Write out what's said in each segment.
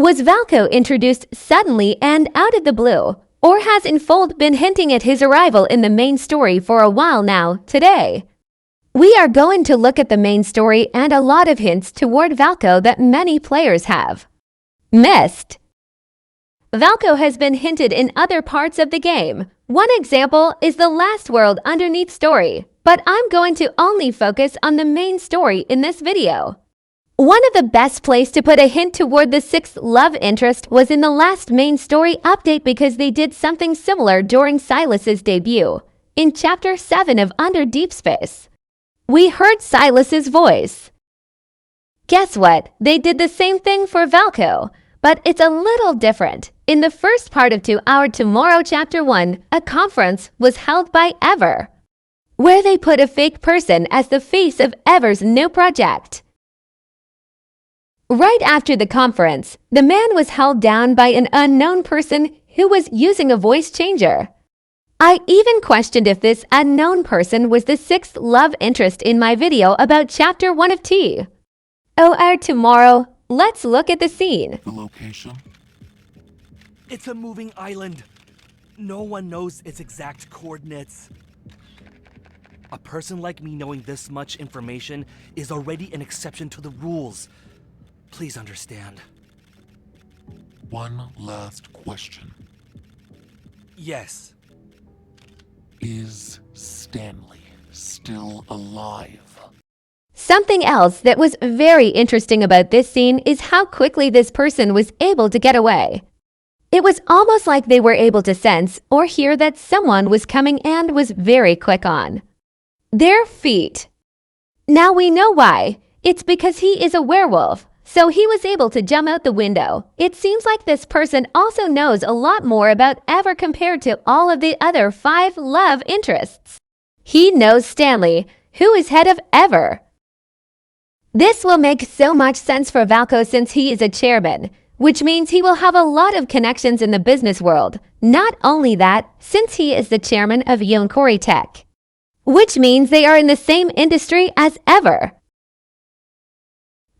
Was Valko introduced suddenly and out of the blue, or has Infold been hinting at his arrival in the main story for a while now today? We are going to look at the main story and a lot of hints toward Valko that many players have missed. Valko has been hinted in other parts of the game. One example is the Last World Underneath story, but I'm going to only focus on the main story in this video. One of the best places to put a hint toward the sixth love interest was in the last main story update because they did something similar during Silas's debut. In Chapter 7 of Under Deepspace, we heard Silas's voice. Guess what? They did the same thing for Valko, but it's a little different. In the first part of 2 Hour Tomorrow Chapter 1, a conference was held by Ever, where they put a fake person as the face of Ever's new project. Right after the conference, the man was held down by an unknown person who was using a voice changer. I even questioned if this unknown person was the sixth love interest in my video about Chapter 1 of T. Our Tomorrow, let's look at the scene. The location? It's a moving island. No one knows its exact coordinates. A person like me knowing this much information is already an exception to the rules. Please understand. One last question. Yes. Is Stanley still alive? Something else that was very interesting about this scene is how quickly this person was able to get away. It was almost like they were able to sense or hear that someone was coming and was very quick on their feet. Now we know why. It's because he is a werewolf, so he was able to jump out the window. It seems like this person also knows a lot more about Ever compared to all of the other 5 love interests. He knows Stanley, who is head of Ever. This will make so much sense for Valko since he is a chairman, which means he will have a lot of connections in the business world. Not only that, since he is the chairman of Yonkori Tech, which means they are in the same industry as Ever.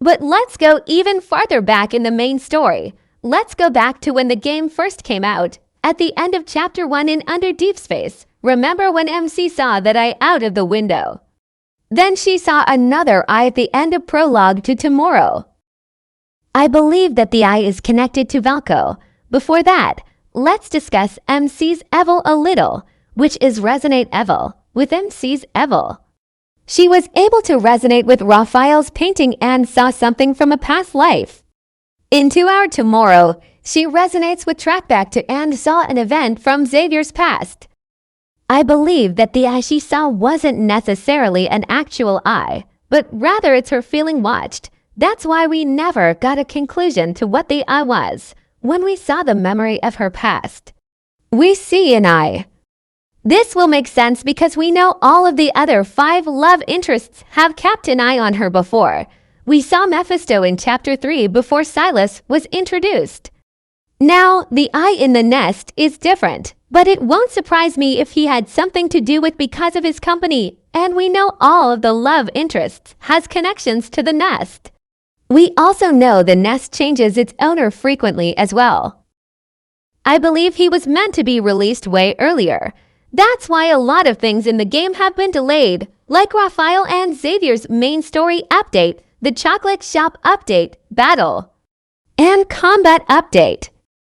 But let's go even farther back in the main story. Let's go back to when the game first came out, at the end of Chapter 1 in Under Deepspace. Remember when MC saw that eye out of the window? Then she saw another eye at the end of Prologue to Tomorrow. I believe that the eye is connected to Valko. Before that, let's discuss MC's Evil a little, which is Resonate Evil, with MC's Evil. She was able to resonate with Raphael's painting and saw something from a past life. In 2 Hour Tomorrow, she resonates with Trackback to and saw an event from Xavier's past. I believe that the eye she saw wasn't necessarily an actual eye, but rather it's her feeling watched. That's why we never got a conclusion to what the eye was. When we saw the memory of her past, we see an eye. This will make sense because we know all of the other 5 love interests have kept an eye on her before. We saw Mephisto in Chapter 3 before Silas was introduced. Now, the eye in the nest is different, but it won't surprise me if he had something to do with because of his company, and we know all of the love interests has connections to the nest. We also know the nest changes its owner frequently as well. I believe he was meant to be released way earlier. That's why a lot of things in the game have been delayed, like Raphael and Xavier's main story update, the Chocolate Shop update, battle, and combat update.